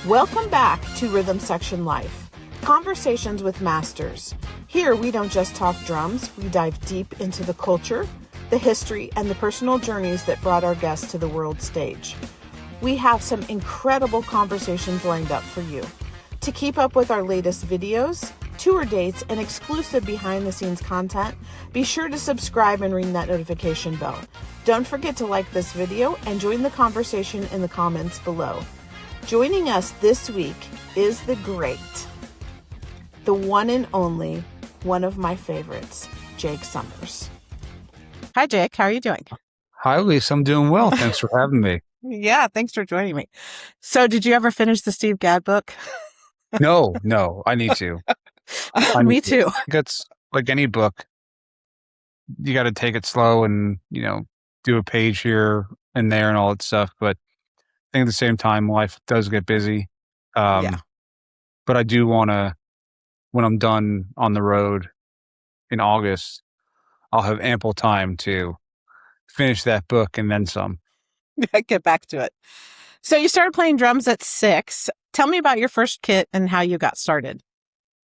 Welcome back to Rhythm Section Life, Conversations with Masters. Here we don't just talk drums, we dive deep into the culture, the history, and the personal journeys that brought our guests to the world stage. We have some incredible conversations lined up for you. To keep up with our latest videos, tour dates, and exclusive behind-the-scenes content, be sure to subscribe and ring that notification bell. Don't forget to like this video and join the conversation in the comments below. Joining us this week is the great, the one and only, one of my favorites, Jake Sommers. Hi, Jake. How are you doing? Hi, Lisa. I'm doing well. Thanks for having me. Yeah, thanks for joining me. So did you ever finish the Steve Gadd book? No, I need to. Me too. It's like any book. You got to take it slow and, do a page here and there and all that stuff. But I think at the same time, life does get busy. Yeah. But I do want to, when I'm done on the road in August, I'll have ample time to finish that book and then some. Get back to it. So you started playing drums at 6. Tell me about your first kit and how you got started.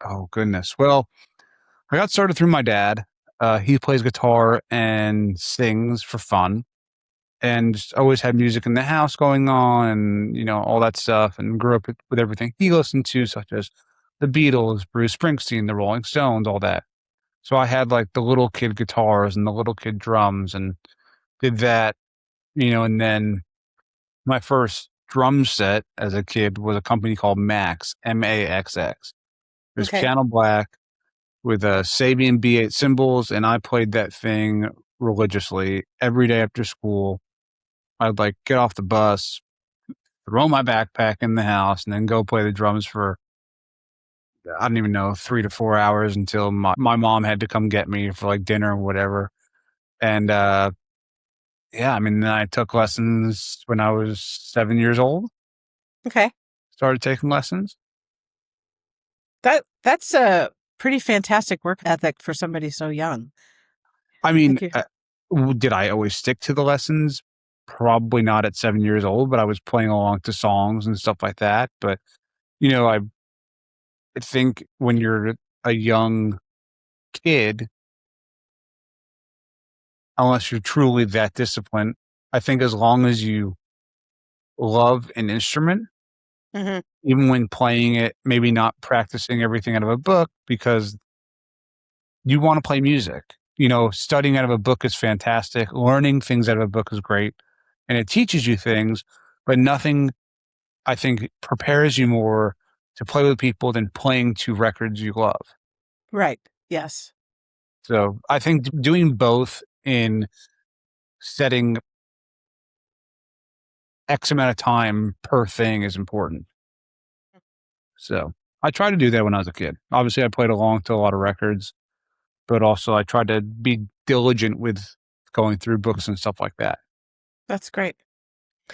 Oh, goodness. Well, I got started through my dad. He plays guitar and sings for fun and just always had music in the house going on and, all that stuff, and grew up with everything he listened to, such as the Beatles, Bruce Springsteen, the Rolling Stones, all that. So I had like the little kid guitars and the little kid drums and did that, and then my first drum set as a kid was a company called Max, Maxx. It was piano black with Sabian B8 cymbals, and I played that thing religiously every day after school. I'd like get off the bus, throw my backpack in the house, and then go play the drums for, I don't even know, 3 to 4 hours until my mom had to come get me for like dinner or whatever. And then I took lessons when I was 7 years old. Okay. Started taking lessons. That's a pretty fantastic work ethic for somebody so young. I mean, did I always stick to the lessons? Probably not at 7 years old, but I was playing along to songs and stuff like that. But, I think when you're a young kid, unless you're truly that disciplined, I think as long as you love an instrument, even when playing it, maybe not practicing everything out of a book because you want to play music. Studying out of a book is fantastic. Learning things out of a book is great. And it teaches you things, but nothing, I think, prepares you more to play with people than playing to records you love. Right. Yes. So I think doing both in setting X amount of time per thing is important. So I tried to do that when I was a kid. Obviously, I played along to a lot of records, but also I tried to be diligent with going through books and stuff like that. That's great.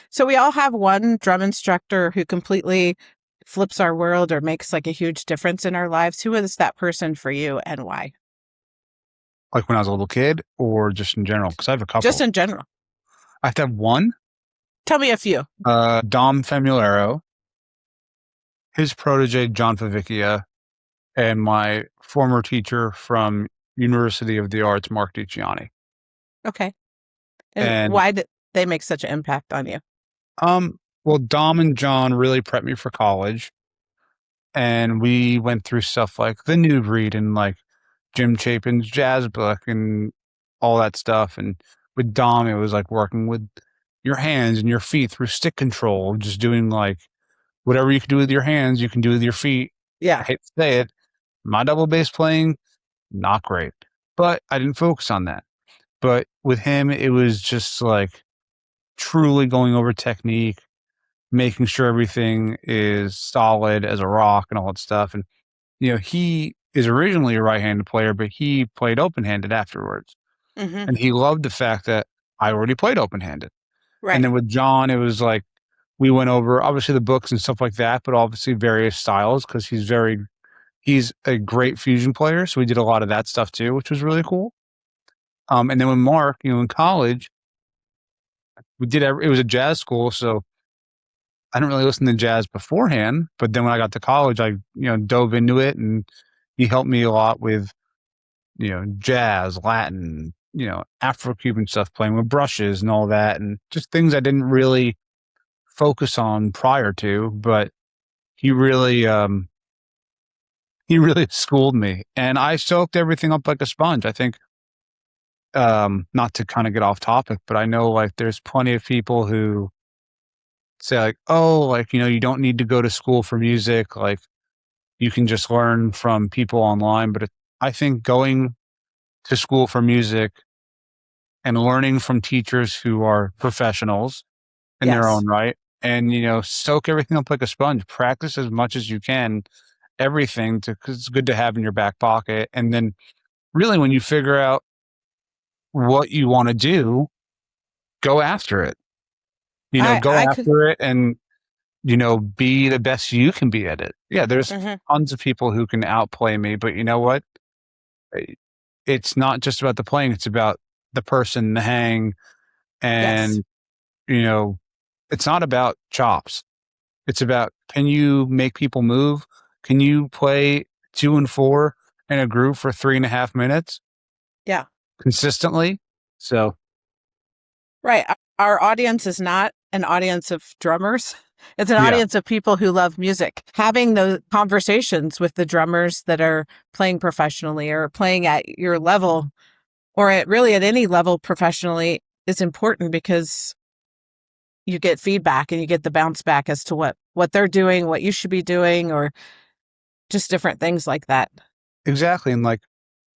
So we all have one drum instructor who completely flips our world or makes like a huge difference in our lives. Who is that person for you and why? Like when I was a little kid or just in general? Because I have a couple. Just in general. I have to have one. Tell me a few. Dom Famularo, his protege, John Favicchia, and my former teacher from University of the Arts, Mark DiCiani. Okay. And why did they make such an impact on you? Well, Dom and John really prepped me for college, and we went through stuff like the New Breed and like Jim Chapin's jazz book and all that stuff. And with Dom, it was like working with your hands and your feet through stick control, just doing like whatever you can do with your hands, you can do with your feet. Yeah. I hate to say it. My double bass playing, not great, but I didn't focus on that. But with him, it was just like truly going over technique, making sure everything is solid as a rock and all that stuff. And, he is originally a right-handed player, but he played open-handed afterwards. And he loved the fact that I already played open-handed. Right. And then with John, it was like, we went over obviously the books and stuff like that, but obviously various styles because he's a great fusion player. So we did a lot of that stuff too, which was really cool. And then with Mark, in college, it was a jazz school. So I didn't really listen to jazz beforehand, but then when I got to college, I, dove into it, and he helped me a lot with, jazz, Latin, Afro-Cuban stuff, playing with brushes and all that, and just things I didn't really focus on prior to, but he really, he really schooled me, and I soaked everything up like a sponge. I think, not to kind of get off topic, but I know like there's plenty of people who say like, oh, like, you don't need to go to school for music. Like you can just learn from people online. But I think going to school for music and learning from teachers who are professionals in their Yes. own right, and, soak everything up like a sponge, practice as much as you can, everything cause it's good to have in your back pocket. And then really when you figure out what you want to do, go after it, go I could. after it and, be the best you can be at it. Yeah. There's Mhm. tons of people who can outplay me, but you know what? Eh, It's not just about the playing. It's about the person, the hang, Yes. and, you know, it's not about chops. It's about, can you make people move? Can you play 2 and 4 in a groove for 3.5 minutes Yeah. consistently? So, Right. Our audience is not an audience of drummers. It's an yeah. audience of people who love music. Having those conversations with the drummers that are playing professionally or playing at your level or at any level professionally is important because you get feedback and you get the bounce back as to what they're doing, what you should be doing, or just different things like that. Exactly, and, like,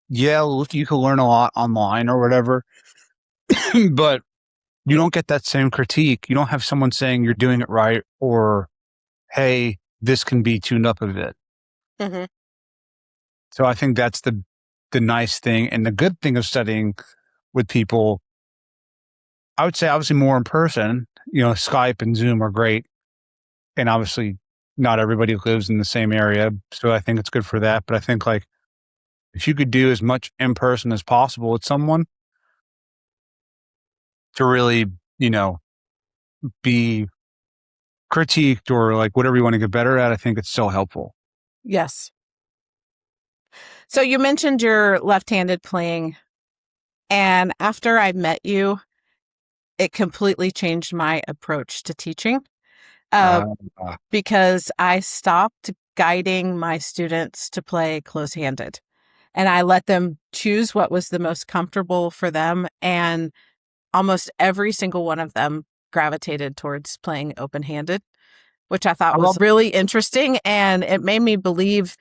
yeah, look, you can learn a lot online or whatever, but you don't get that same critique. You don't have someone saying you're doing it right or, "Hey, this can be tuned up a bit." Hmm. So I think that's the nice thing and the good thing of studying with people. I would say obviously more in person, Skype and Zoom are great, and obviously not everybody lives in the same area, so I think it's good for that, but I think, like, if you could do as much in person as possible with someone to really, you know, be critiqued or, like, whatever you wanna get better at, I think it's so helpful. Yes. So you mentioned your left-handed playing, and after I met you, it completely changed my approach to teaching. Uh, Uh, uh, because I stopped guiding my students to play close-handed and I let them choose what was the most comfortable for them. And almost every single one of them gravitated towards playing open-handed, which I thought I was love really interesting. And it made me believe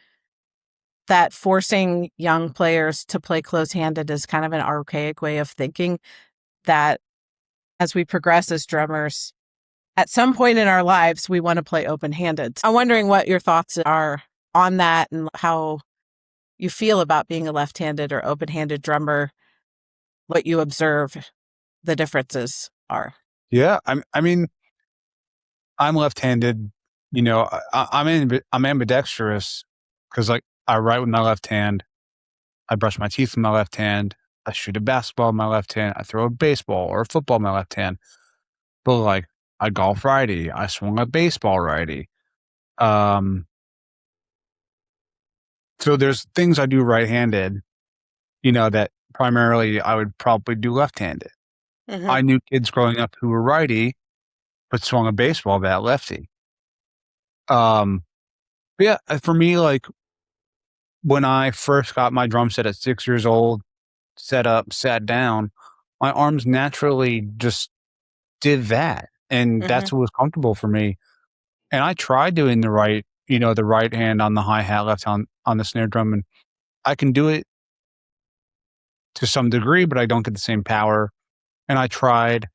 that forcing young players to play close-handed is kind of an archaic way of thinking, that as we progress as drummers, at some point in our lives, we want to play open-handed. I'm wondering what your thoughts are on that and how you feel about being a left-handed or open-handed drummer, what you observe the differences are. yeah, I mean, I'm left-handed, I'm ambidextrous because, like, I write with my left hand, I brush my teeth with my left hand, I shoot a basketball with my left hand, I throw a baseball or a football with my left hand, but, like, I golf righty, I swung a baseball righty. Um, so there's things I do right-handed, that primarily I would probably do left-handed. Hmm. I knew kids growing up who were righty, but swung a baseball bat lefty. Um, but yeah, for me, like, when I first got my drum set at 6 years old, set up, sat down, my arms naturally just did that, and Hmm. that's what was comfortable for me. And I tried doing the right hand on the hi-hat, left on the snare drum, and I can do it to some degree, but I don't get the same power. And I tried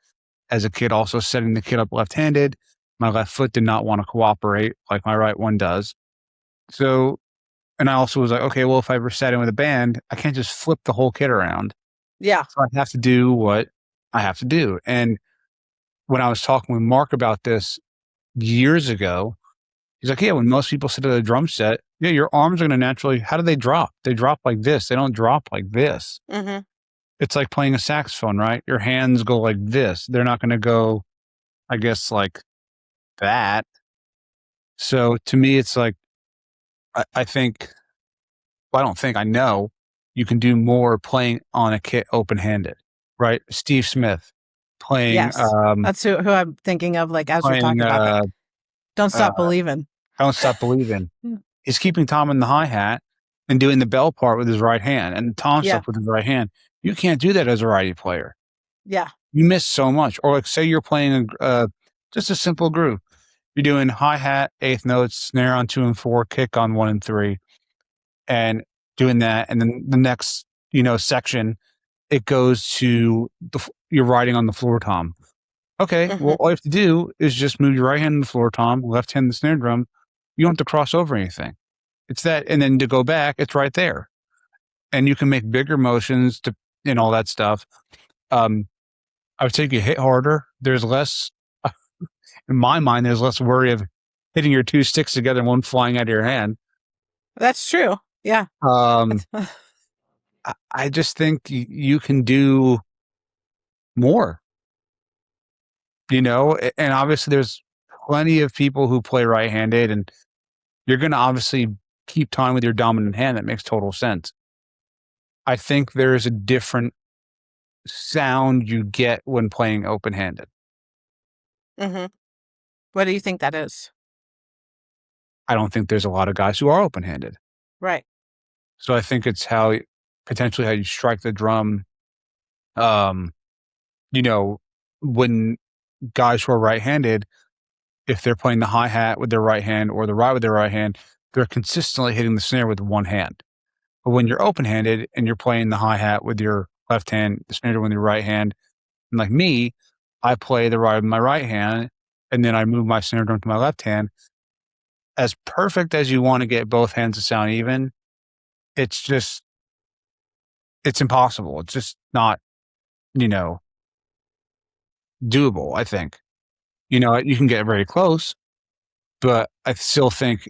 as a kid also setting the kid up left-handed. My left foot did not wanna cooperate like my right one does. So, and I also was like, "Okay, well, if I ever sat in with a band, I can't just flip the whole kit around. Yeah. So I have to do what I have to do." And when I was talking with Mark about this years ago, he's like, "Yeah, when most people sit at a drum set, yeah, your arms are gonna naturally, how do they drop? They drop like this. They don't drop like this." Hmm. It's like playing a saxophone, right? Your hands go like this. They're not gonna go, I guess, like that. So to me, it's like, I think, well, I don't think, I know you can do more playing on a kit open-handed, right? Steve Smith playing, Yes. That's who I'm thinking of, like, as you're playing, talking about that. Don't uh, Stop Believin'. Don't Stop Believin'. Mm. He's keeping Tom in the hi-hat and doing the bell part with his right hand and tom Yeah. stuff with his right hand. You can't do that as a righty player. Yeah. You miss so much. Or like, say you're playing just a simple groove. You're doing hi-hat, eighth notes, snare on 2 and 4, kick on 1 and 3, and doing that. And then the next, section, it goes to you're riding on the floor tom. Okay, well, Mhm. all you have to do is just move your right hand on the floor tom, left hand the snare drum. You don't have to cross over anything. It's that, and then to go back, it's right there, and you can make bigger motions to and all that stuff. I would say you hit harder. There's less, in my mind, there's less worry of hitting your two sticks together and one flying out of your hand. That's true. Yeah. Um, I just think you can do more, and obviously there's plenty of people who play right-handed, and you're going to obviously keep time with your dominant hand. That makes total sense. I think there is a different sound you get when playing open-handed. Mhm. What do you think that is? I don't think there's a lot of guys who are open-handed. Right. So I think it's potentially how you strike the drum. Um, you know, when guys who are right-handed, if they're playing the hi-hat with their right hand or the ride with their right hand, they're consistently hitting the snare with one hand. But when you're open-handed and you're playing the hi-hat with your left hand, the snare drum with your right hand, and like me, I play the ride with my right hand, and then I move my snare drum to my left hand. As perfect as you want to get both hands to sound even, it's just it's impossible. It's just not, you know, doable, I think. You can get very close, but I still think,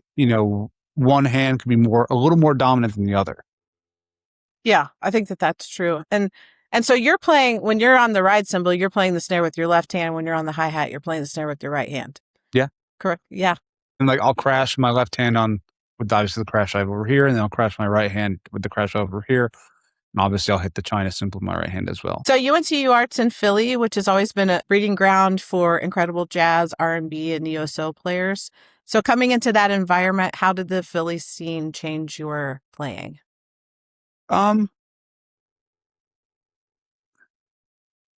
one hand can be a little more dominant than the other. Yeah, I think that that's true. And so you're playing when you're on the ride cymbal, you're playing the snare with your left hand. When you're on the hi-hat, you're playing the snare with your right hand. Yeah. Correct? Yeah. And like I'll crash my left hand with obviously the crash I have over here, and then I'll crash my right hand with the crash over here. And obviously I'll hit the China cymbal with my right hand as well. So UNCU Arts in Philly, which has always been a breeding ground for incredible jazz, R&B, and neo-soul players. So coming into that environment, how did the Philly scene change your playing? Um,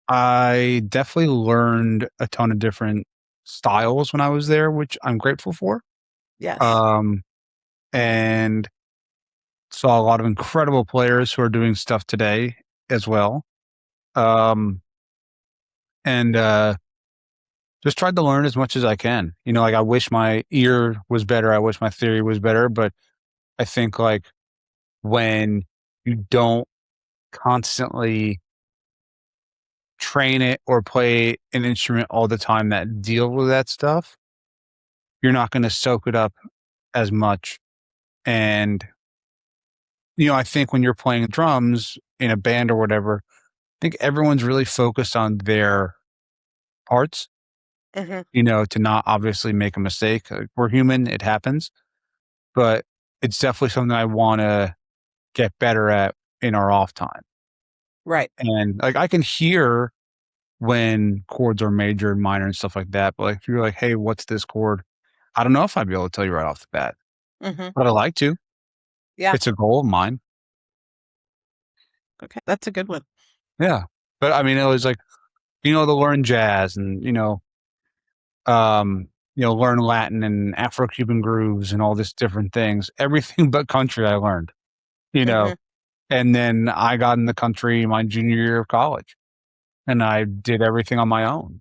I definitely learned a ton of different styles when I was there, which I'm grateful for. Yes. Um, and saw a lot of incredible players who are doing stuff today as well. Um, and just tried to learn as much as I can. Like I wish my ear was better. I wish my theory was better, but I think like when you don't constantly train it or play an instrument all the time that deal with that stuff, you're not going to soak it up as much. And, I think when you're playing drums in a band or whatever, I think everyone's really focused on their parts, Hmm. to not obviously make a mistake. Like, we're human, it happens, but it's definitely something I want to get better at in our off time. Right. And like I can hear when chords are major and minor and stuff like that. But like if you're like, hey, what's this chord? I don't know if I'd be able to tell you right off the bat. Hmm. But I like to. Yeah. It's a goal of mine. Okay. That's a good one. Yeah. But I mean it was like, to learn jazz and, learn Latin and Afro Cuban grooves and all this different things. Everything but country I learned, you know. Hmm. And then I got in the country my junior year of college and I did everything on my own.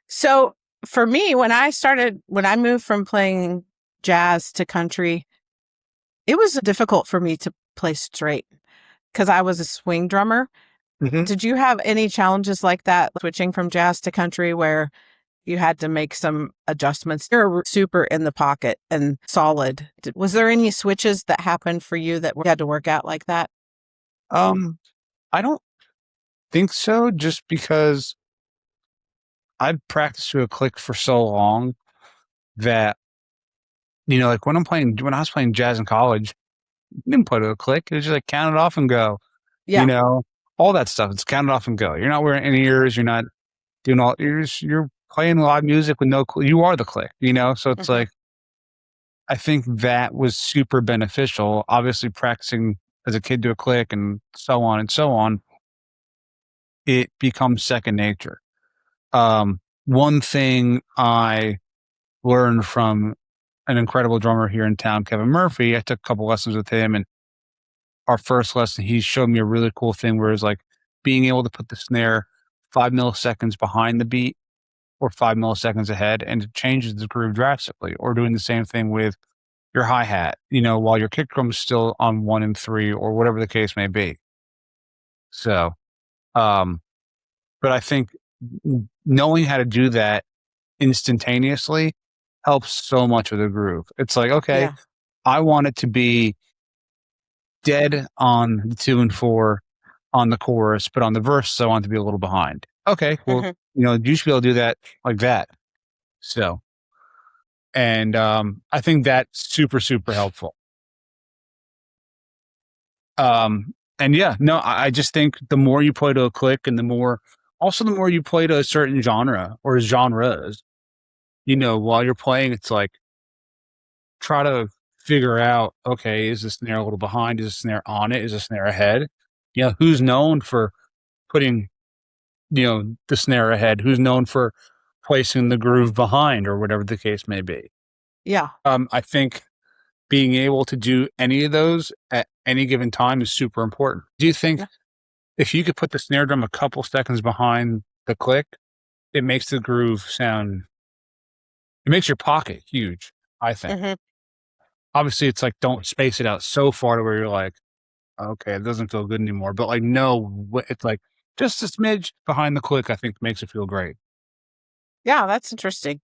So for me, when I moved from playing jazz to country, it was difficult for me to play straight because I was a swing drummer. Mhm. Did you have any challenges like that, switching from jazz to country, where you had to make some adjustments? You're super in the pocket and solid. Was there any switches that happened for you that you had to work out like that? I don't think so, just because I've practiced to a click for so long that, like when I was playing jazz in college, I didn't play to a click. It was just like count it off and go, Yeah. all that stuff. It's count it off and go. You're not wearing any ears. You're not doing you're playing live music with no clue. You are the click, So it's Mhm. like, I think that was super beneficial. Obviously, practicing as a kid to a click and so on and so on, it becomes second nature. One thing I learned from an incredible drummer here in town, Kevin Murphy, I took a couple lessons with him, and our first lesson, he showed me a really cool thing where it's like being able to put the snare 5 milliseconds behind the beat or 5 milliseconds ahead, and it changes the groove drastically. Or doing the same thing with your hi hat, while your kick drum is still on 1 and 3 or whatever the case may be. So, um, but I think knowing how to do that instantaneously helps so much with the groove. It's like, okay, Yeah. I want it to be dead on the 2 and 4 on the chorus, but on the verse, I want it to be a little behind. Okay, well, Mhm. you should be able to do that like that. So, and I think that's super, super helpful. And yeah, no, I just think the more you play to a click and the more you play to a certain genre or genres, while you're playing, it's like try to figure out, okay, is the snare a little behind? Is the snare on it? Is the snare ahead? Who's known for putting, the snare ahead? Who's known for placing the groove behind or whatever the case may be? Yeah. I think being able to do any of those at any given time is super important. Do you think Yeah. if you could put the snare drum a couple seconds behind the click, it makes the groove sound, it makes your pocket huge, I think. Mhm. Obviously, it's like, don't space it out so far to where you're like, okay, it doesn't feel good anymore. But like, no, it's like just a smidge behind the click, I think makes it feel great. Yeah, that's interesting.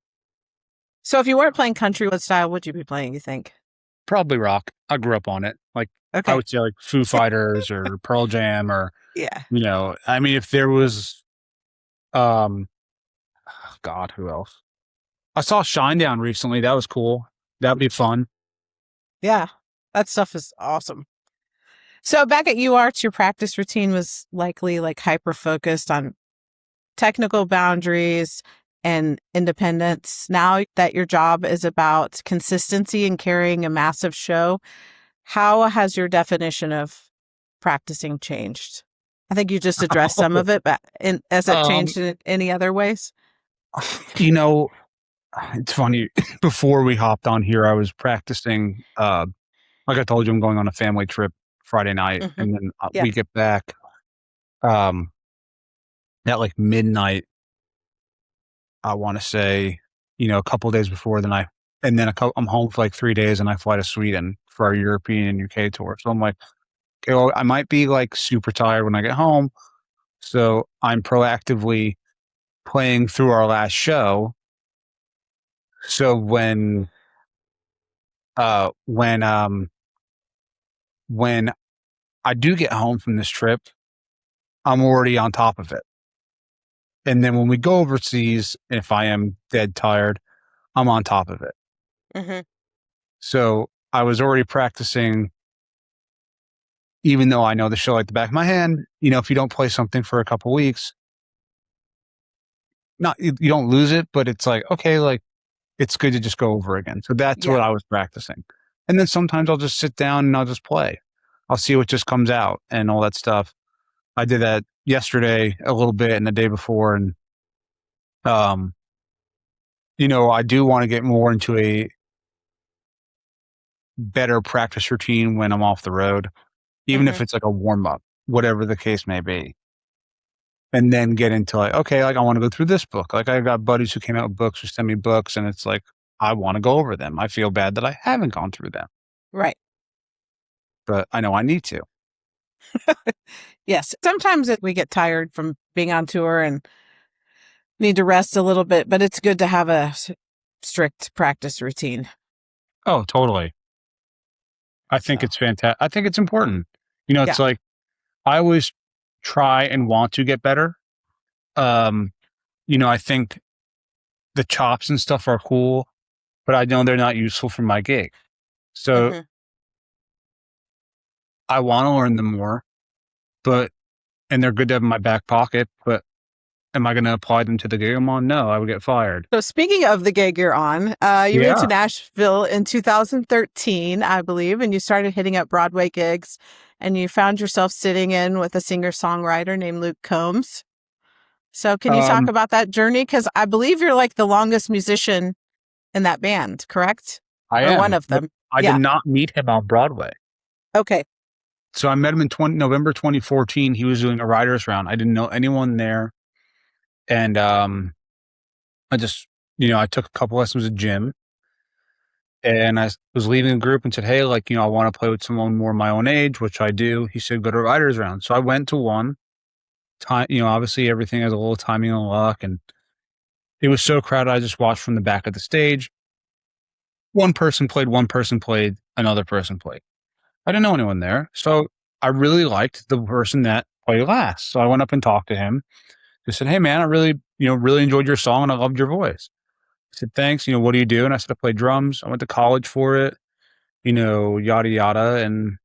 So if you weren't playing country, what style would you be playing, you think? Probably rock. I grew up on it. Like, I Okay. would say like Foo Fighters or Pearl Jam or, Yeah. I mean, if there was, um, God, who else? I saw Shinedown recently. That was cool. That'd be fun. Yeah. That stuff is awesome. So back at UArts, your practice routine was likely like hyper focused on technical boundaries and independence. Now that your job is about consistency and carrying a massive show, how has your definition of practicing changed? I think you just addressed some of it, but has it Um, changed in any other ways? you know, it's funny. Before we hopped on here, I was practicing. Like I told you, I'm going on a family trip Friday night, Hmm. and then Yeah. we get back um, at like midnight. I want to say, a couple days before. And then I'm home for like 3 days, and I fly to Sweden for our European and UK tour. So I'm like, okay, well, I might be like super tired when I get home. So I'm proactively playing through our last show. So uh, when, um, when I do get home from this trip, I'm already on top of it. And then when we go overseas, if I am dead tired, I'm on top of it. Hmm. So I was already practicing, even though I know the show like the back of my hand. If you don't play something for a couple weeks, not you don't lose it, but it's like, okay, like it's good to just go over again. So that's Yeah. what I was practicing. And then sometimes I'll just sit down and I'll just play. I'll see what just comes out and all that stuff. I did that yesterday a little bit and the day before. And, um, I do want to get more into a better practice routine when I'm off the road, even Hmm. if it's like a warm up, whatever the case may be. And then get into like, okay, like I want to go through this book. Like I got buddies who came out with books who send me books, and it's like, I want to go over them. I feel bad that I haven't gone through them, Right. but I know I need to. Yes. Sometimes we get tired from being on tour and need to rest a little bit, but it's good to have a strict practice routine. Oh, totally. I think So, it's fantastic. I think it's important. It's yeah. like I always try and want to get better. Um, I think the chops and stuff are cool. but I know they're not useful for my gig. So I want to learn them more, and they're good to have in my back pocket, but am I going to apply them to the gig I'm on? No, I would get fired. So speaking of the gig you're on, you moved to Nashville in 2013, I believe, and you started hitting up Broadway gigs, and you found yourself sitting in with a singer-songwriter named Luke Combs. So can you talk about that journey? Because I believe you're like the longest musician in that band, correct? I am. One of them. I did not meet him on Broadway. Okay. So I met him in November 2014. He was doing a writer's round. I didn't know anyone there. And I just, I took a couple lessons with Jim. And I was leaving a group and said, hey, I want to play with someone more my own age, which I do. He said, go to writer's round. So I went to one. Obviously everything has a little timing and luck. And it was so crowded, I just watched from the back of the stage. One person played, another person played. I didn't know anyone there. So I really liked the person that played last. So I went up and talked to him. I said, hey man, I really enjoyed your song and I loved your voice. He said, thanks. What do you do? And I said, I play drums. I went to college for it, yada, yada. And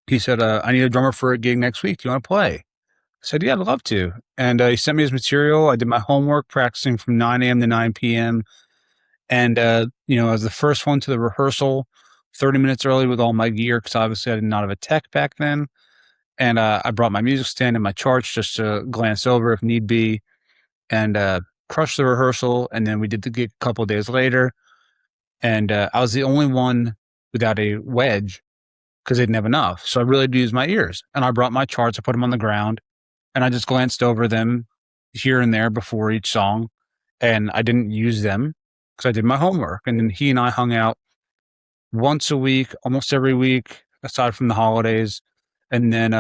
he said, I need a drummer for a gig next week. Do you want to play? I said, yeah, I'd love to. And he sent me his material. I did my homework practicing from 9 a.m. to 9 p.m. And, I was the first one to the rehearsal 30 minutes early with all my gear because obviously I did not have a tech back then. And I brought my music stand and my charts just to glance over if need be, and crushed the rehearsal. And then we did the gig a couple of days later. And I was the only one without a wedge because they didn't have enough. So I really did use my ears. And I brought my charts, I put them on the ground, and I just glanced over them here and there before each song. And I didn't use them because I did my homework. And then he and I hung out once a week, almost every week, aside from the holidays. And then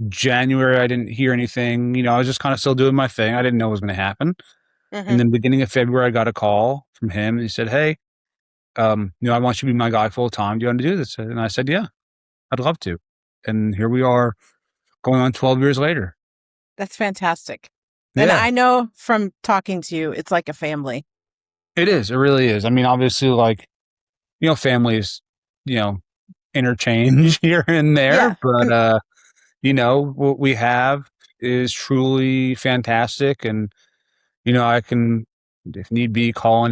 January, I didn't hear anything. I was just kind of still doing my thing. I didn't know what was going to happen. And then beginning of February, I got a call from him. And he said, hey, I want you to be my guy full time. Do you want to do this? And I said, yeah, I'd love to. And here we are going on 12 years later. That's fantastic. Yeah. And I know from talking to you, it's like a family. It is. It really is. I mean, obviously, families, interchange here and there, but, what we have is truly fantastic. And, I can, if need be, call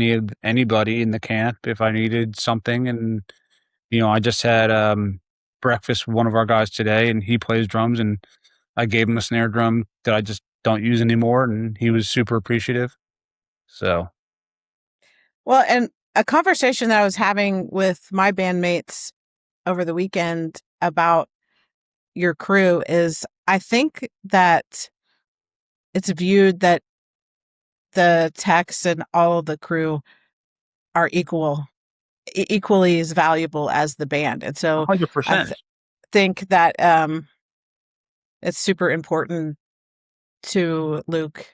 anybody in the camp if I needed something. And, I just had breakfast with one of our guys today, and he plays drums, and I gave him a snare drum that I just don't use anymore, and he was super appreciative. So. Well, and a conversation that I was having with my bandmates over the weekend about your crew is I think that it's viewed that the techs and all of the crew are equally as valuable as the band. And so 100%. I think that it's super important to Luke,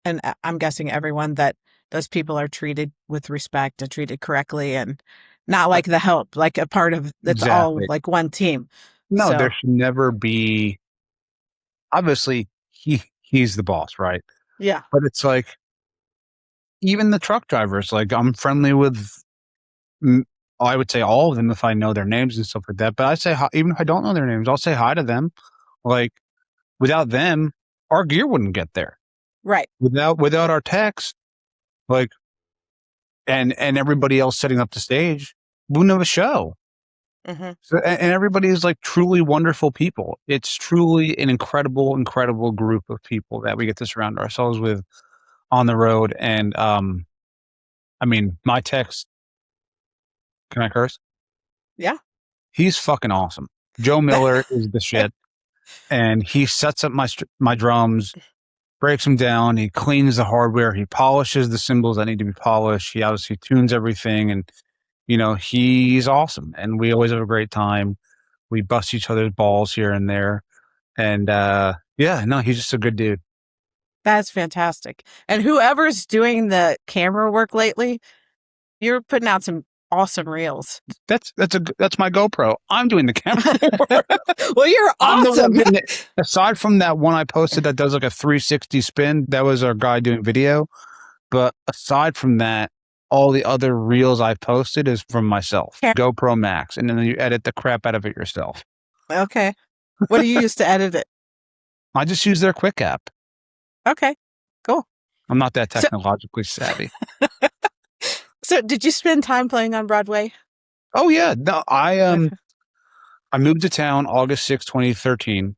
and I'm guessing everyone, that those people are treated with respect and treated correctly, and not like the help, like a part of that's all like one team. No, there should never be. Obviously, he's the boss, right? Yeah. But it's like, even the truck drivers, I'm friendly with, I would say all of them if I know their names and stuff like that. But I say, even if I don't know their names, I'll say hi to them. Without them, our gear wouldn't get there. Right. Without our techs, and everybody else setting up the stage, we wouldn't have a show. So, and everybody is truly wonderful people. It's truly an incredible, incredible group of people that we get to surround ourselves with on the road. And, I mean, my techs, can I curse? Yeah. He's fucking awesome. Joe Miller is the shit. And he sets up my drums, breaks them down. He cleans the hardware. He polishes the cymbals that need to be polished. He obviously tunes everything. And, he's awesome. And we always have a great time. We bust each other's balls here and there. And, he's just a good dude. That's fantastic. And whoever's doing the camera work lately, you're putting out some awesome reels. That's my GoPro. I'm doing the camera work. Well, you're awesome. Aside from that one I posted that does a 360 spin, that was our guy doing video. But aside from that, all the other reels I've posted is from myself. Yeah. GoPro Max. And then you edit the crap out of it yourself. Okay. What do you use to edit it? I just use their Quick app. Okay, cool. I'm not that technologically savvy. So did you spend time playing on Broadway? Oh yeah. No, I moved to town August 6, 2013.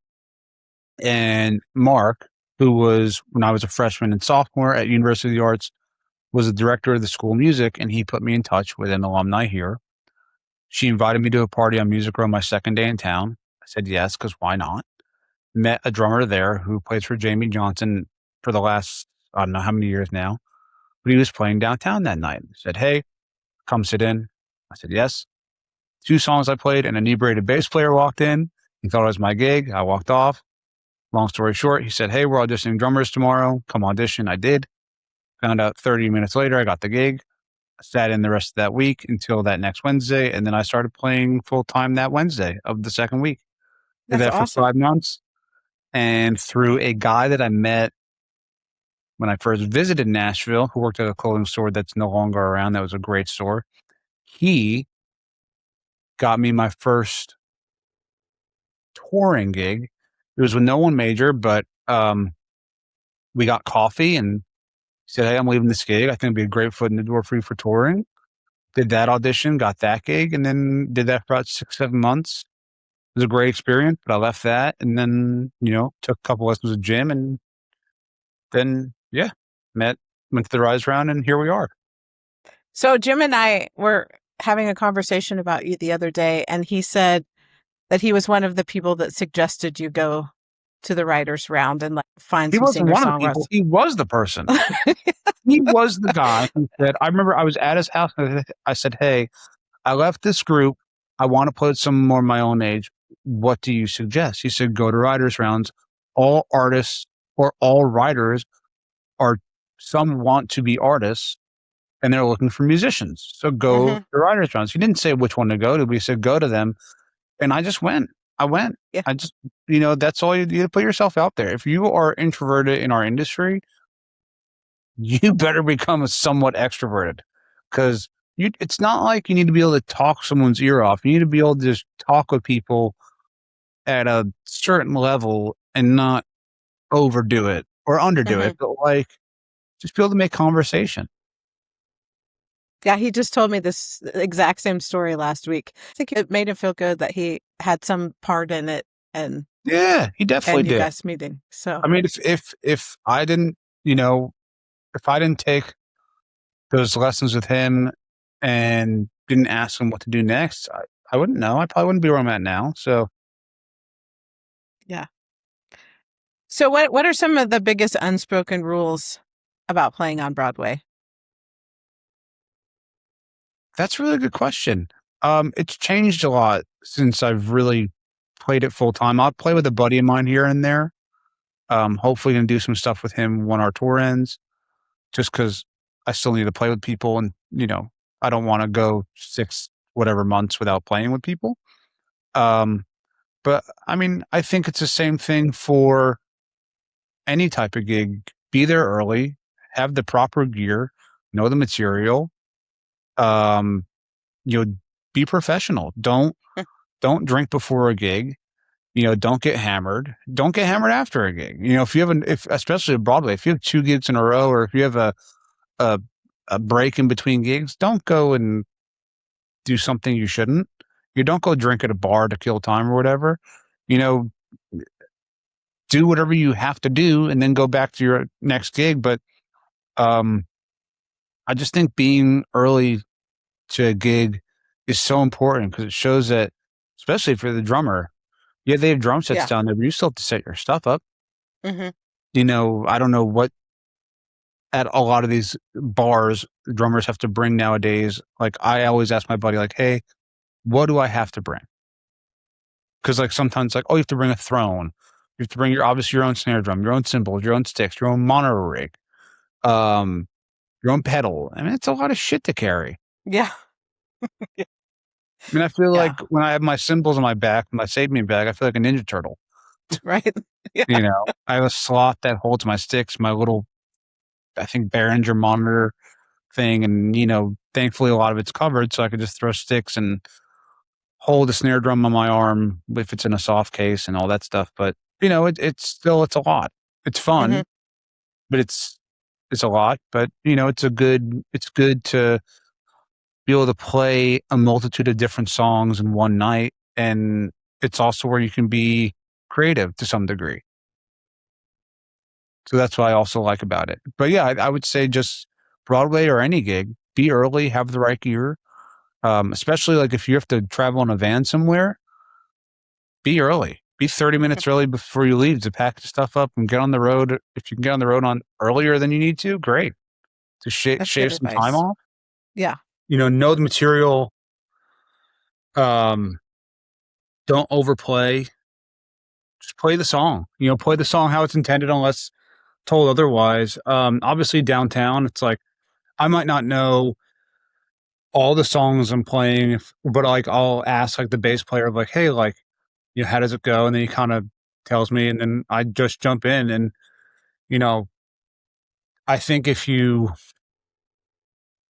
And Mark, who was when I was a freshman and sophomore at University of the Arts, was the director of the school of music, and he put me in touch with an alumni here. She invited me to a party on Music Row my second day in town. I said yes, because why not? Met a drummer there who plays for Jamie Johnson for the last, I don't know how many years now, but he was playing downtown that night. He said, hey, come sit in. I said yes. 2 songs I played, an inebriated bass player walked in. He thought it was my gig. I walked off. Long story short, he said, hey, we're auditioning drummers tomorrow. Come audition. I did. Found out 30 minutes later, I got the gig. I sat in the rest of that week until that next Wednesday. And then I started playing full time that Wednesday of the second week. Did that That's for 5 months. And through a guy that I met when I first visited Nashville, who worked at a clothing store that's no longer around, that was a great store, he got me my first touring gig. It was with no one major, but we got coffee and he said, hey, I'm leaving this gig. I think it'd be a great foot in the door for you for touring. Did that audition, got that gig, and then did that for about 6, 7 months. It was a great experience, but I left that and then, took a couple lessons with Jim and then, went to the Rise Round and here we are. So Jim and I were having a conversation about you the other day, and he said that he was one of the people that suggested you go to the writers' round and find He some wasn't one of the singer-songwriters. people. He was the person. He was the guy who said, I remember I was at his house and I said, hey, I left this group. I want to play with some more of my own age. What do you suggest? He said, go to writers' rounds. All artists or all writers some want to be artists and they're looking for musicians. So go to writers' rounds. He didn't say which one to go to, but he said, go to them. And I just went. Yeah. I just, that's all you put yourself out there. If you are introverted in our industry, you better become somewhat extroverted because it's not like you need to be able to talk someone's ear off. You need to be able to just talk with people at a certain level and not overdo it or underdo it, but just be able to make conversation. Yeah, he just told me this exact same story last week. I think it made him feel good that he had some part in it, and yeah, he definitely did. You guys meeting. So I mean, if I didn't, if I didn't take those lessons with him and didn't ask him what to do next, I wouldn't know. I probably wouldn't be where I'm at now. So yeah. So what are some of the biggest unspoken rules about playing on Broadway? That's a really good question. It's changed a lot since I've really played it full time. I'll play with a buddy of mine here and there. Hopefully gonna do some stuff with him when our tour ends, just because I still need to play with people and, I don't want to go 6 whatever months without playing with people. But I mean, I think it's the same thing for any type of gig. Be there early, have the proper gear, know the material, be professional. Don't drink before a gig. Don't get hammered. Don't get hammered after a gig. If you have especially at Broadway, if you have 2 gigs in a row, or if you have a break in between gigs, don't go and do something you shouldn't. You don't go drink at a bar to kill time or whatever. Do whatever you have to do and then go back to your next gig. But I just think being early to a gig is so important because it shows that, especially for the drummer, they have drum sets down there, but you still have to set your stuff up. I don't know what at a lot of these bars drummers have to bring nowadays. Like I always ask my buddy, hey, what do I have to bring? Because sometimes you have to bring a throne. You have to bring obviously your own snare drum, your own cymbals, your own sticks, your own monitor rig, your own pedal. I mean, it's a lot of shit to carry. Yeah. I mean, I feel like when I have my cymbals on my back, my Save Me bag, I feel like a Ninja Turtle. Right. Yeah. I have a slot that holds my sticks, my little, I think, Behringer monitor thing. And, thankfully a lot of it's covered. So I could just throw sticks and hold a snare drum on my arm if it's in a soft case and all that stuff. But, it's a lot. It's Hmm. fun, but it's a lot. But, it's good to be able to play a multitude of different songs in one night. And it's also where you can be creative to some degree. So that's what I also like about it. But yeah, I would say just Broadway or any gig, be early, have the right gear. Especially like if you have to travel in a van somewhere, be early. Be 30 minutes early before you leave to pack your stuff up and get on the road. If you can get on the road on earlier than you need to, great. To That's good shave some time advice. off. Yeah. Know the material. Um, don't overplay. Just play the song. Play the song how it's intended, unless told otherwise. Obviously downtown, it's like I might not know all the songs I'm playing, but like I'll ask like the bass player, like, hey, like, how does it go? And then he kind of tells me, and then I just jump in. And you know, I think if you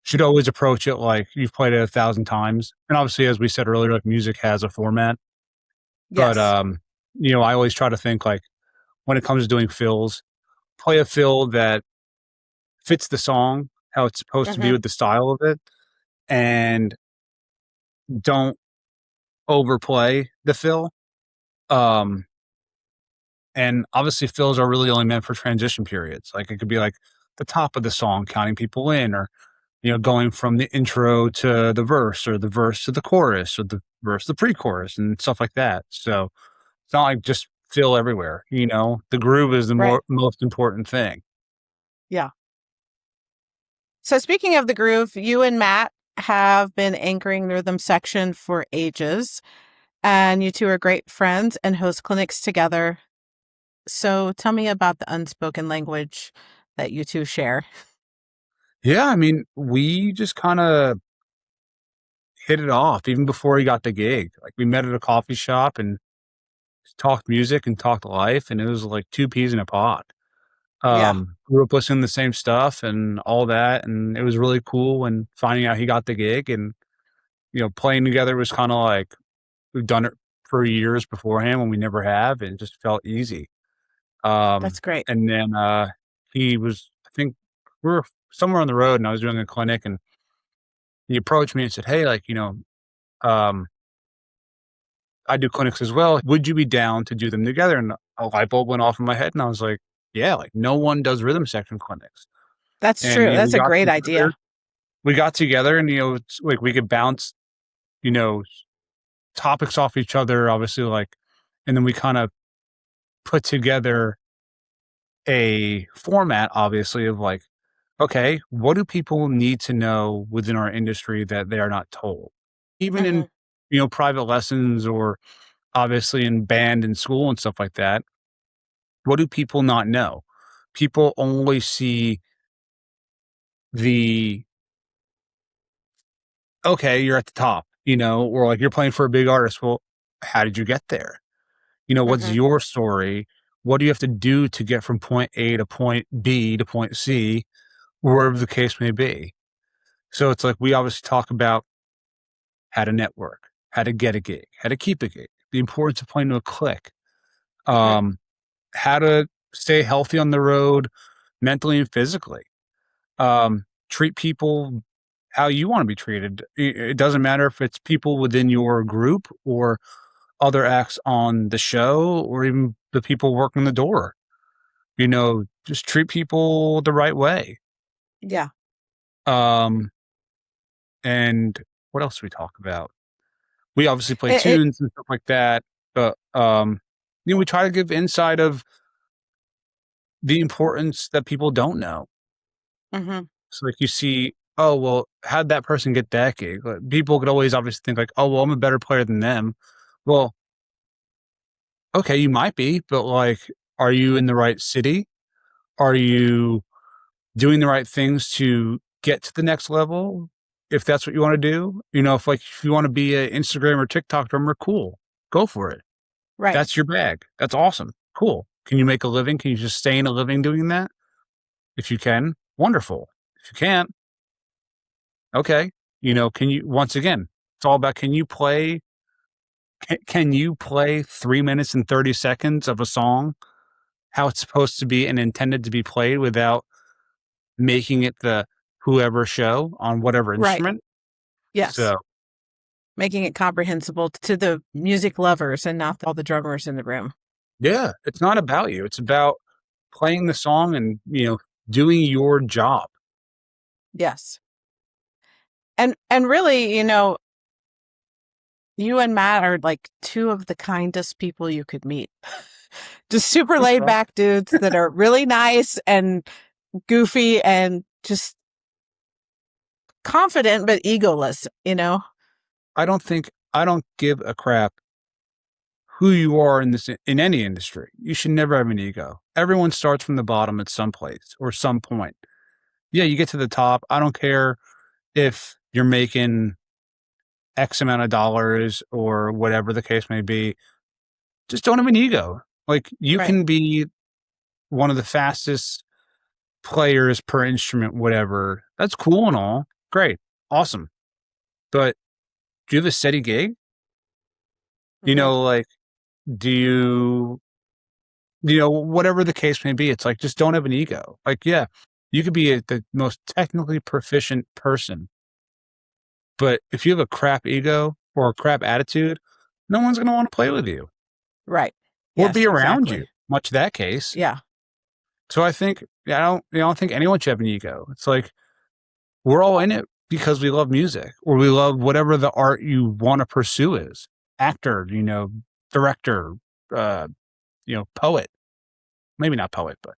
should always approach it like you've played it 1,000 times, and obviously, as we said earlier, like music has a format, but Yes. I always try to think like when it comes to doing fills, play a fill that fits the song, how it's supposed to be Hmm. with the style of it, and don't overplay the fill. Um, and obviously fills are really only meant for transition periods. Like it could be like the top of the song, counting people in, or going from the intro to the verse, or the verse to the chorus, or the verse to the pre-chorus, and stuff like that. So it's not like just fill everywhere. The groove is the Right. most important thing. Yeah. So speaking of the groove, you and Matt have been anchoring the rhythm section for ages, and you two are great friends and host clinics together. So tell me about the unspoken language that you two share. Yeah, I mean, we just kind of hit it off even before he got the gig. Like we met at a coffee shop and talked music and talked life, and it was like two peas in a pod. Yeah, Grew up listening to the same stuff and all that, and it was really cool. And finding out he got the gig, and playing together was kind of like we've done it for years beforehand when we never have, and it just felt easy. that's great. And then he was, I think, we were somewhere on the road, and I was doing a clinic, and he approached me and said, "Hey, like, um, I do clinics as well. Would you be down to do them together?" And a light bulb went off in my head, and I was like, "Yeah, like no one does rhythm section clinics." That's And true. That's we a got great together. idea. We got together, and it's like we could bounce, you know, topics off each other, obviously, like, and then we kind of put together a format, obviously, of like, okay, what do people need to know within our industry that they are not told? Even in, Hmm. private lessons, or obviously in band and school and stuff like that. What do people not know? People only see the, okay, you're at the top, or like you're playing for a big artist. Well, how did you get there? What's Hmm. your story? What do you have to do to get from point A to point B to point C, wherever the case may be? So it's like we obviously talk about how to network, how to get a gig, how to keep a gig, the importance of playing to a click, Hmm. um, how to stay healthy on the road, mentally and physically. Treat people how you want to be treated. It doesn't matter if it's people within your group or other acts on the show, or even the people working the door. Just treat people the right way. Yeah. Um, and what else do we talk about? We obviously play It. tunes and stuff like that, but we try to give insight of the importance that people don't know. Hmm. So like you see, oh well, how'd that person get that gig? Like, people could always obviously think like, oh well, I'm a better player than them. Well, okay, you might be, but like, are you in the right city? Are you doing the right things to get to the next level? If that's what you want to do, if you want to be an Instagram or TikTok drummer, cool, go for it. Right. That's your bag. That's awesome. Cool. Can you make a living? Can you sustain a living doing that? If you can, wonderful. If you can't, Okay. Can you, once again, it's all about, can you play 3 minutes and 30 seconds of a song how it's supposed to be and intended to be played without making it the whoever show on whatever Right. instrument? Yes. So, Making it comprehensible to the music lovers and not all the drummers in the room. yeah, it's not about you. It's about playing the song and, doing your job. Yes. And really, you and Matt are like two of the kindest people you could meet. Just super Thanks, laid Rob. back dudes that are really nice and goofy and just confident but egoless, I don't give a crap who you are in any industry. You should never have an ego. Everyone starts from the bottom at some place or some point. Yeah, you get to the top. I don't care if you're making X amount of dollars or whatever the case may be. Just don't have an ego. Like, you Right. can be one of the fastest players per instrument, whatever. That's cool and all. Great. Awesome. But do you have a steady gig? Mhm. Like, do whatever the case may be, it's like, just don't have an ego. Like, yeah, you could be the most technically proficient person, but if you have a crap ego or a crap attitude, no one's going to want to play with you Right. or Yes, be around you. exactly. Much that case. Yeah. So I think, I don't think anyone should have an ego. It's like, we're all in it because we love music or we love whatever the art you want to pursue is. Actor, director, uh, poet. Maybe not poet, but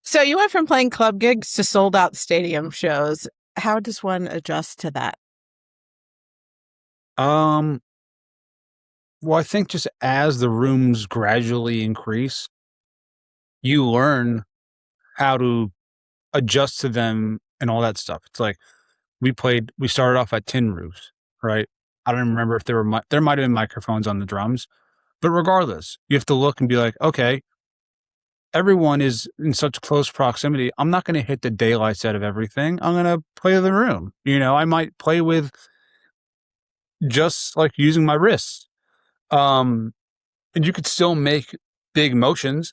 So you went from playing club gigs to sold out stadium shows. How does one adjust to that? well, I think just as the rooms gradually increase, you learn how to adjust to them and all that stuff. It's like we started off at tin roofs, right? I don't even remember if there might have been microphones on the drums, but regardless, you have to look and be like, okay, everyone is in such close proximity. I'm not going to hit the daylights out of everything. I'm going to play the room. I might play with just like using my wrists. Um, and you could still make big motions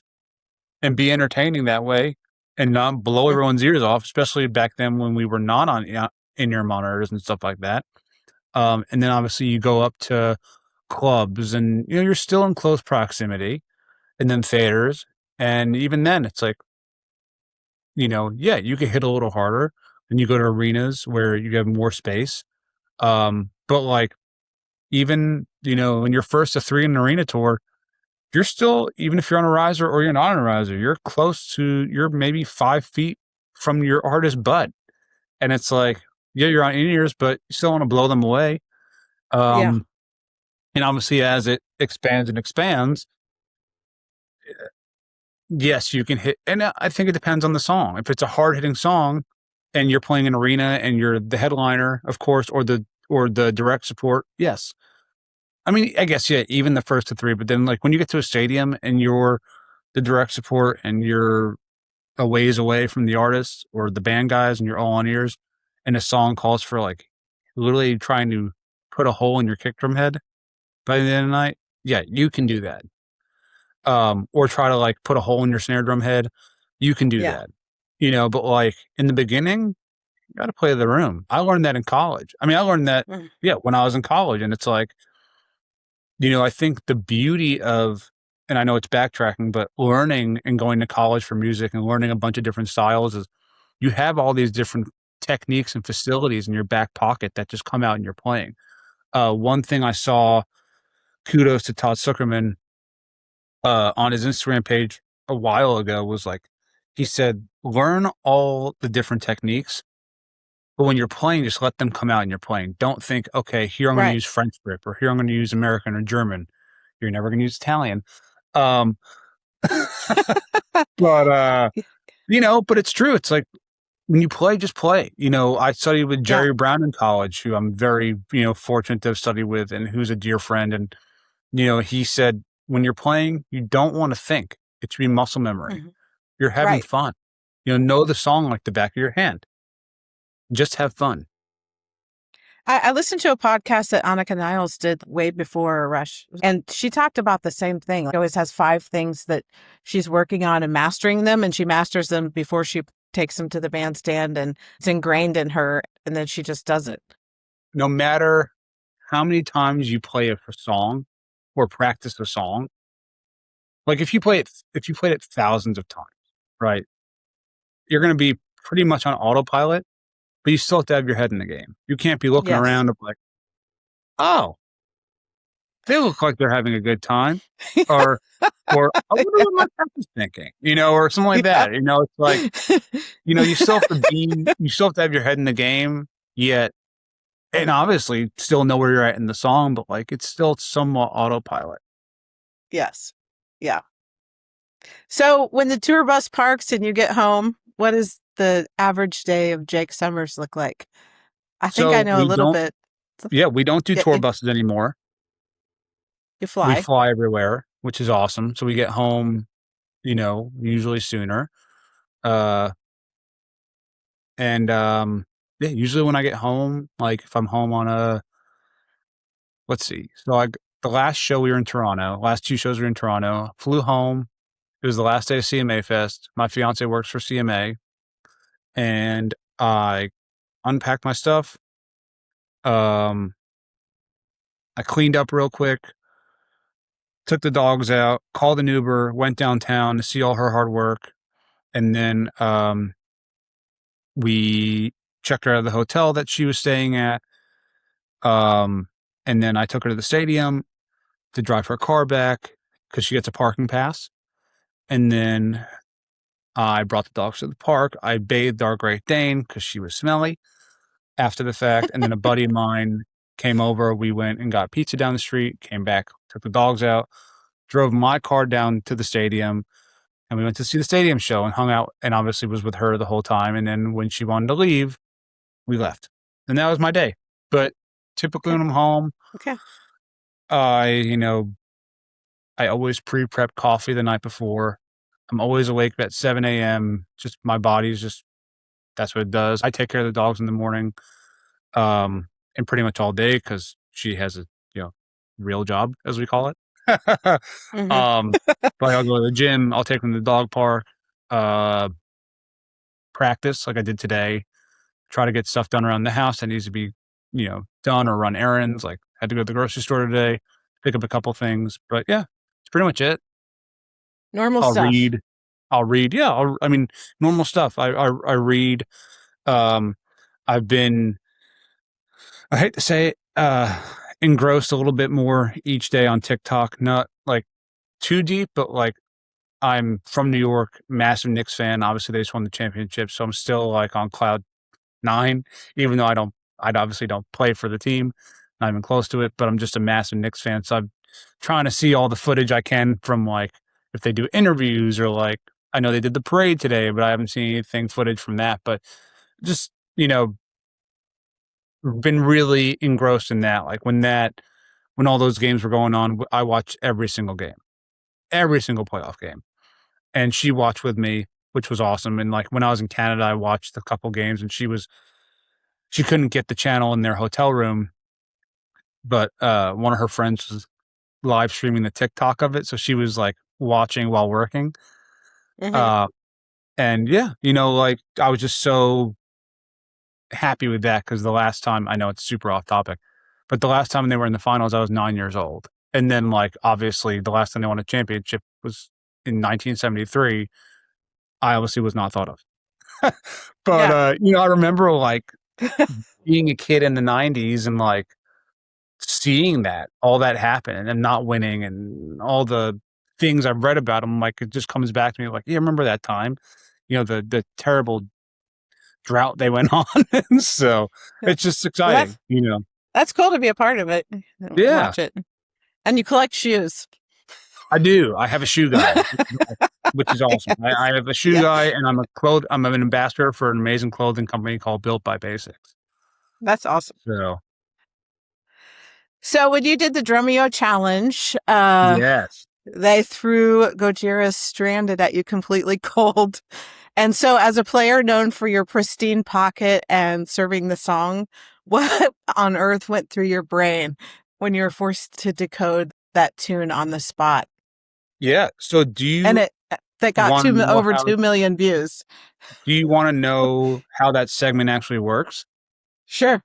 and be entertaining that way and not blow Mm. everyone's ears off, especially back then when we were not on in-ear monitors and stuff like that. And then obviously you go up to clubs and, you're still in close proximity, and then theaters. And even then it's like, yeah, you can hit a little harder and you go to arenas where you have more space. But like, even, when you're first to three in an arena tour, you're still, even if you're on a riser or you're not on a riser, you're maybe 5 feet from your artist butt. And it's like, yeah, you're on in-ears, but you still want to blow them away. Yeah. Um, and obviously as it expands and expands, yes, you can hit. And I think it depends on the song. If it's a hard hitting song and you're playing an arena and you're the headliner, of course, or the direct support, yes. I mean, I guess, yeah, even the first to three, but then like when you get to a stadium and you're the direct support and you're a ways away from the artist or the band guys and you're all on ears and a song calls for like literally trying to put a hole in your kick drum head by the end of the night, yeah, you can do that. Or try to like put a hole in your snare drum head, you can do Yeah. that. But like in the beginning, you got to play the room. I learned that in college. I mean, I learned that, Mm. yeah, when I was in college, and it's like, I think the beauty of, and I know it's backtracking, but learning and going to college for music and learning a bunch of different styles is you have all these different techniques and facilities in your back pocket that just come out and you're playing. One thing I saw, kudos to Todd Zuckerman, on his Instagram page a while ago, was like, he said, learn all the different techniques, but when you're playing, just let them come out and you're playing. Don't think, okay, here I'm going to Right. use French grip or here I'm going to use American or German. You're never going to use Italian. Um, but, but it's true. It's like when you play, just play. I studied with Yeah. Jerry Brown in college, who I'm very, fortunate to have studied with and who's a dear friend. And, he said, when you're playing, you don't want to think. It should be muscle memory. Mhm. You're having Right. fun. know the song like the back of your hand. Just have fun. I listened to a podcast that Annika Niles did way before Rush, and she talked about the same thing. She always has 5 things that she's working on and mastering them, and she masters them before she takes them to the bandstand, and it's ingrained in her, and then she just does it. No matter how many times you play a song or practice a song, like if you played it thousands of times, right? You're going to be pretty much on autopilot, but you still have to have your head in the game. You can't be looking Yes. around like, oh, they look like they're having a good time, or I wonder what my pep is thinking, or something like that. It's like, you still have to have your head in the game, yet, and obviously still know where you're at in the song, but like it's still somewhat autopilot. Yes. Yeah. So when the tour bus parks and you get home, what does the average day of Jake Sommers look like? I think I know a little bit. Yeah, we don't do tour buses anymore. You fly. We fly everywhere, which is awesome. So we get home, usually sooner. Usually when I get home, like if I'm home on let's see. So the last show we were in Toronto, last 2 shows we were in Toronto, flew home. It was the last day of CMA Fest. My fiance works for CMA, and I unpacked my stuff. I cleaned up real quick, took the dogs out, called an Uber, went downtown to see all her hard work, and then we checked her out of the hotel that she was staying at. And then I took her to the stadium to drive her car back because she gets a parking pass. And then I brought the dogs to the park. I bathed our Great Dane because she was smelly after the fact. And then a buddy of mine came over. We went and got pizza down the street, came back, took the dogs out, drove my car down to the stadium, and we went to see the stadium show and hung out, and obviously was with her the whole time. And then when she wanted to leave, we left. And that was my day. But typically when I'm home, I always pre-prep coffee the night before. I'm always awake at 7 a.m. Just my body's just, that's what it does. I take care of the dogs in the morning, and pretty much all day because she has a, real job, as we call it. But I'll go to the gym. I'll take them to the dog park, practice like I did today, try to get stuff done around the house that needs to be, done, or run errands. Like had to go to the grocery store today, pick up a couple things, but yeah, it's pretty much it. Normal stuff. I'll read. Yeah. Normal stuff. I read. I've been, I hate to say it, engrossed a little bit more each day on TikTok, not like too deep, but like I'm from New York, massive Knicks fan. Obviously they just won the championship. So I'm still like on cloud 9, even though I obviously don't play for the team, not even close to it, but I'm just a massive Knicks fan. So I'm trying to see all the footage I can from like, if they do interviews, or like, I know they did the parade today, but I haven't seen anything footage from that, but just, been really engrossed in that. Like when all those games were going on, I watched every single game, every single playoff game. And she watched with me, which was awesome. And like when I was in Canada, I watched a couple games, and she couldn't get the channel in their hotel room, but one of her friends was live streaming the TikTok of it. So she was like watching while working. And yeah, like I was just so happy with that because the last time, I know it's super off topic, but the last time they were in the finals, I was 9 years old. And then like, obviously the last time they won a championship was in 1973. I obviously was not thought of. But, I remember like being a kid in the 90s and like seeing all that happen and not winning and all the things I've read about them. Like, it just comes back to me like, yeah, remember that time, the terrible drought they went on. And so it's just exciting, That's cool to be a part of it. Yeah. Watch it. And you collect shoes. I do. I have a shoe guy, which is awesome. Yes. I have a shoe guy, and I'm an ambassador for an amazing clothing company called Built by Basics. That's awesome. So when you did the Drumeo challenge, yes, They threw Gojira's Stranded at you completely cold. And so, as a player known for your pristine pocket and serving the song, what on earth went through your brain when you were forced to decode that tune on the spot? Yeah. So And it that got want to know over how 2 million views. do you want to know how that segment actually works? Sure.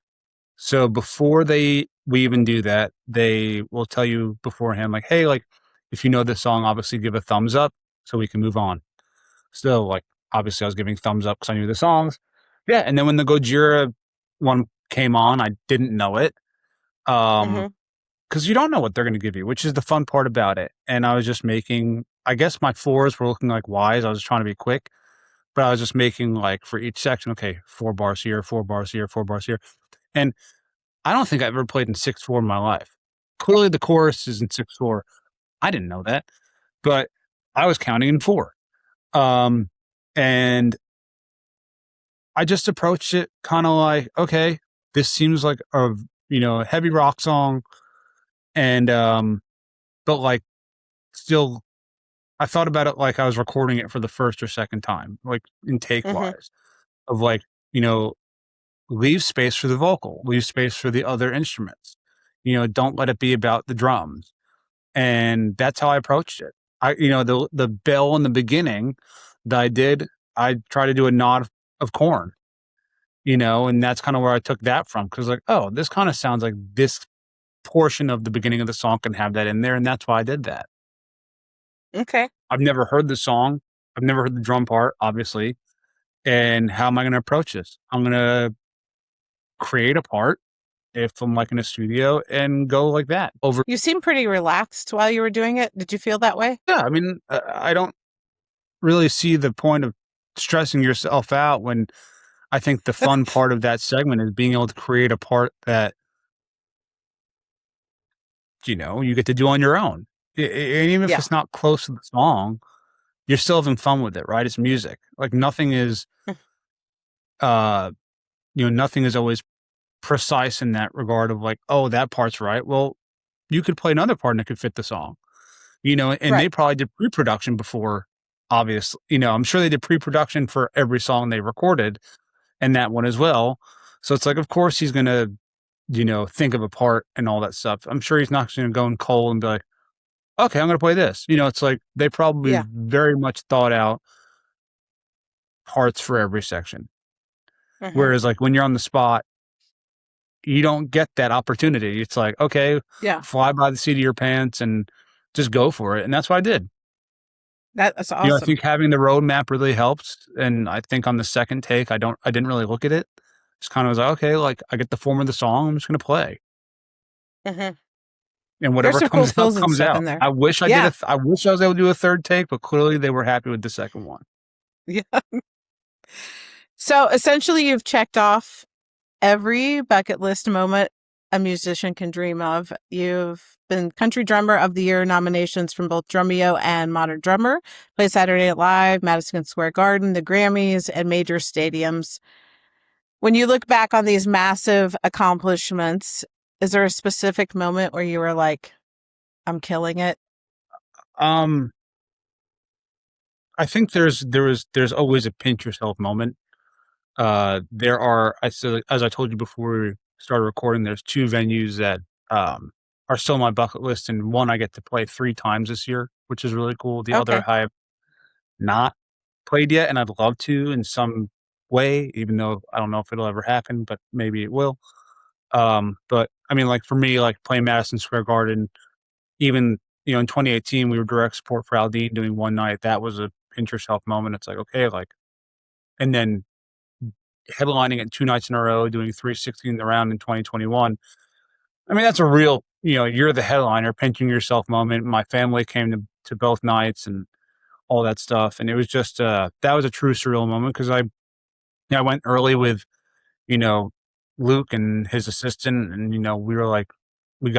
So before we even do that, they will tell you beforehand, like, hey, like if you know this song, obviously give a thumbs up so we can move on. So like obviously I was giving thumbs up because I knew the songs. Yeah. And then when the Gojira one came on, I didn't know it. Hmm. Because you don't know what they're gonna give you, which is the fun part about it. And I was just making I guess my fours were looking like Ys. I was trying to be quick, but I was just making like for each section, okay, 4 bars here, 4 bars here, 4 bars here. And I don't think I've ever played in 6/4 in my life. Clearly, the chorus is in 6/4. I didn't know that, but I was counting in 4. Um, and I just approached it kinda like, "Okay, this seems like a heavy rock song," and, but, like, still I thought about it like I was recording it for the first or second time, like, in Hmm. take-wise, of, like, you know, leave space for the vocal, leave space for the other instruments. Don't let it be about the drums. And that's how I approached it. The bell in the beginning that I tried to do a nod of corn, and that's kind of where I took that from. Cause like, oh, this kind of sounds like this portion of the beginning of the song can have that in there. And that's why I did that. Okay. I've never heard the song. I've never heard the drum part, obviously. And how am I going to approach this? I'm going to create a part if I'm like in a studio and go like that over. You seem pretty relaxed while you were doing it. Did you feel that way? Yeah. I mean, I don't really see the point of stressing yourself out when I think the fun part of that segment is being able to create a part that, you get to do on your own. And even if Yeah. it's not close to the song, you're still having fun with it, right? It's music. Like uh, nothing is always precise in that regard of like, oh, that part's right. Well, you could play another part and it could fit the song, and they Right. probably did pre-production before, obviously. I'm sure they did pre-production for every song they recorded and that one as well. So it's like, of course he's gonna, think of a part and all that stuff. I'm sure he's not gonna go in cold and be like, okay, I'm gonna play this. It's like they probably Yeah. very much thought out parts for every section. Hmm. Whereas like when you're on the spot, you don't get that opportunity. It's like, okay, Yeah. fly by the seat of your pants and just go for it. And that's what I did. That's I awesome. think having the roadmap really helps. And I think on the second take, I didn't really look at it. Just kind of was like, okay, like I get the form of the song. I'm just gonna play. Hmm. And There's whatever some cool comes out, fills and comes stuff out. in there. I wish I did Yeah. I wish I was able to do a third take, but clearly they were happy with the second one. Yeah. So essentially, you've checked off every bucket list moment a musician can dream of. You've been Country Drummer of the Year nominations from both Drumeo and Modern Drummer, played Saturday Night Live, Madison Square Garden, the Grammys, and major stadiums. When you look back on these massive accomplishments, is there a specific moment where you were like, I'm killing it? Um, I think there's always a pinch yourself moment. There are I said as I told you before we started recording, there's two venues that are still on my bucket list, and one I get to play 3 times this year, which is really cool. The other Okay. I have not played yet, and I'd love to in some way, even though I don't know if it'll ever happen, but maybe it will. But I mean, like for me, like playing Madison Square Garden, even in 2018, we were direct support for Aldine doing one night. That was a pinch yourself moment. It's like okay, like, and then headlining it 2 nights in a row, doing 360 in the round in 2021. I mean, that's a real, you're the headliner, pinching yourself moment. My family came to both nights and all that stuff. And it was just, that was a true surreal moment because I went early with, you know, Luke and his assistant. And, we were like, we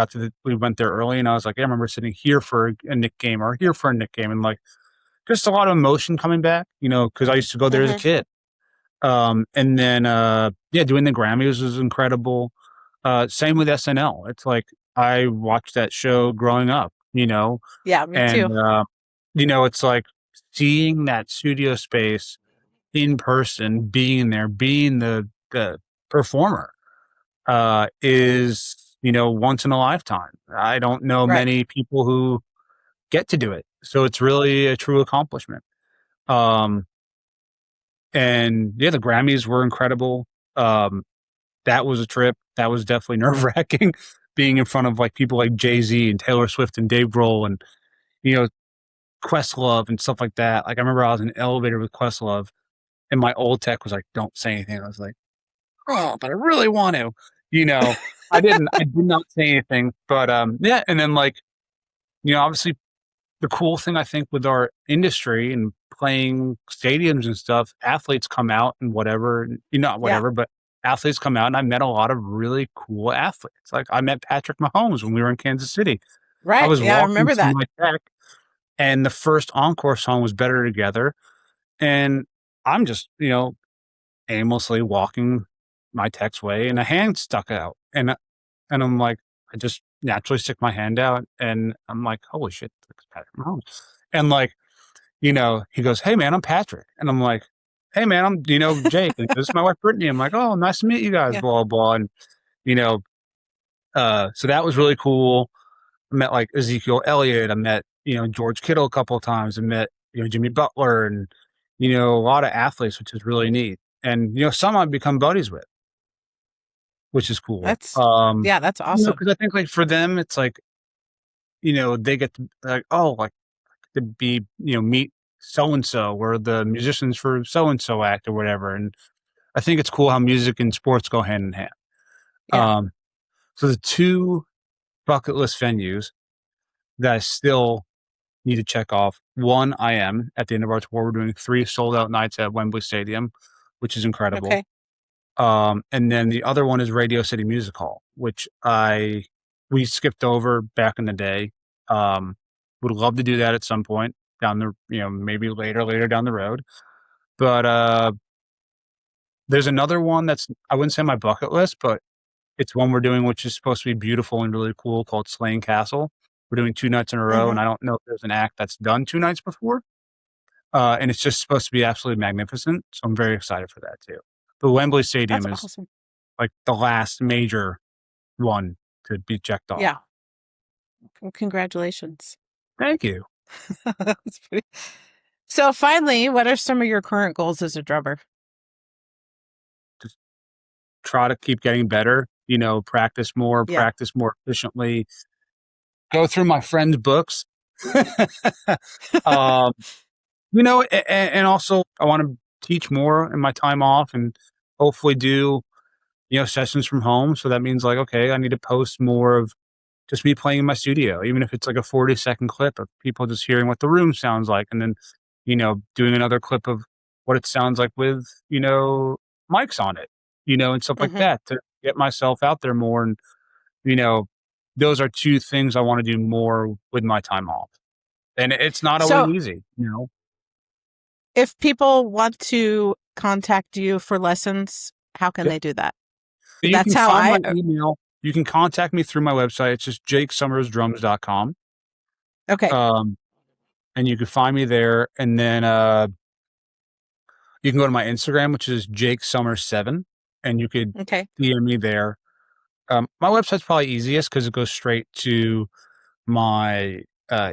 went there early and I was like, I remember sitting here for a Nick game or here for a Nick game. And like, just a lot of emotion coming back, because I used to go there as a Hmm. kid. And then, yeah, doing the Grammys was incredible. Same with SNL. It's like I watched that show growing up. you know, Yeah, me and too. it's like seeing that studio space in person, being there, being the performer, is once in a lifetime. I don't know Right. many people who get to do it, so it's really a true accomplishment. Um, and yeah, the Grammys were incredible. Um, that was a trip. That was definitely nerve wracking, being in front of like people like Jay Z and Taylor Swift and Dave Grohl and you know Questlove and stuff like that. Like I remember I was in an elevator with Questlove, and my old tech was like, "Don't say anything." I was like, "Oh, but I really want to," you know. I didn't. I did not say anything, but yeah. And then like obviously the cool thing I think with our industry and playing stadiums and stuff, athletes come out and whatever, not Yeah. whatever, but athletes come out, and I met a lot of really cool athletes. Like I met Patrick Mahomes when we were in Kansas City. I Right. was Yeah, I walking remember to that. my tech, and the first encore song was "Better Together," and I'm just aimlessly walking my tech's way, and a hand stuck out, and I'm like, I just naturally stick my hand out, and I'm like, "Holy shit, that's Patrick Mahomes," and like he goes, "Hey, man, I'm Patrick." And I'm like, "Hey, man, I'm, Jake." And this is my wife, Brittany. I'm like, "Oh, nice to meet you guys," Yeah. blah, blah. And, you know, so that was really cool. I met like Ezekiel Elliott. I met, George Kittle a couple of times. I met, Jimmy Butler and, a lot of athletes, which is really neat. And, some I've become buddies with, which is cool. That's yeah, that's awesome. Because I think like for them, it's like, they get to like, oh, like to be, meet so and so or the musicians for so and so act or whatever. And I think it's cool how music and sports go hand in hand. Yeah. Um, so the two bucket list venues that I still need to check off. One, I am at the end of our tour. We're doing 3 sold out nights at Wembley Stadium, which is incredible. Okay. And then the other one is Radio City Music Hall, which we skipped over back in the day. Would love to do that at some point down the, maybe later down the road. But there's another one that's I wouldn't say my bucket list, but it's one we're doing, which is supposed to be beautiful and really cool, called Slane Castle. We're doing 2 nights in a row, and Mhm. I don't know if there's an act that's done 2 nights before. And it's just supposed to be absolutely magnificent, so I'm very excited for that too. The Wembley That's Stadium is, awesome. like, the last major one to be checked off. Yeah. Well, congratulations. Thank you. That's pretty So finally, what are some of your current goals as a drummer? Just try to keep getting better, Yeah. practice more efficiently, go through my friends' books. Um, and also I wanna teach more in my time off and hopefully do, sessions from home, so that means, like, okay, I need to post more of just me playing in my studio, even if it's like a 40-second clip of people just hearing what the room sounds like, and then, doing another clip of what it sounds like with, mics on it, and stuff like Mhm. that to get myself out there more. And, you know, those are 2 things I wanna do more with my time off. And it's not always So easy. if people want to contact you for lessons, how can Yep. they do that? You That's can how find I my email. You can contact me through my website. It's just jakesummersdrums.com. okay. Um, and you can find me there. And then you can go to my Instagram, which is Jake Summers 7, and you could Okay. DM me there. My website's probably easiest because it goes straight to my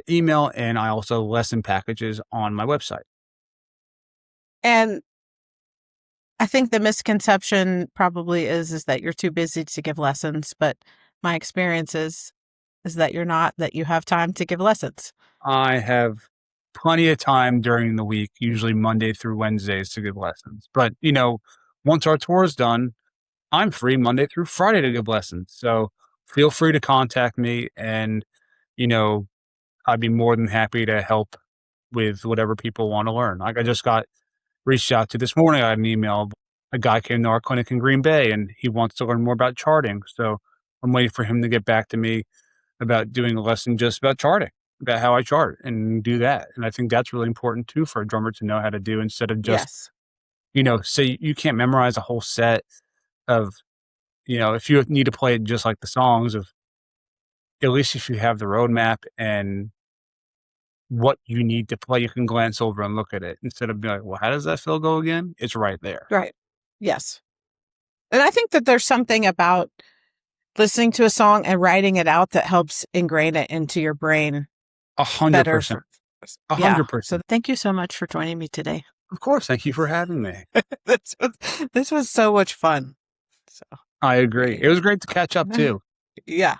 email, and I also lesson packages on my website. And I think the misconception probably is that you're too busy to give lessons, but my experience is that you're not, that you have time to give lessons. I have plenty of time during the week, usually Monday through Wednesdays, to give lessons. But, once our tour is done, I'm free Monday through Friday to give lessons. So feel free to contact me, and, you know, I'd be more than happy to help with whatever people want to learn. Like I just got reached out to this morning. I had an email. A guy came to our clinic in Green Bay and he wants to learn more about charting. So I'm waiting for him to get back to me about doing a lesson just about charting, about how I chart and do that. And I think that's really important too for a drummer to know how to do, instead of just, Yes. say you can't memorize a whole set of, if you need to play it just like the songs of at least if you have the roadmap and what you need to play, you can glance over and look at it instead of being like, well, how does that fill go again? It's right there. Right. Yes. And I think that there's something about listening to a song and writing it out that helps ingrain it into your brain 100%. 100%. So thank you so much for joining me today. Of course. Thank you for having me. This was so much fun. So I agree. It was great to catch up too. Yeah.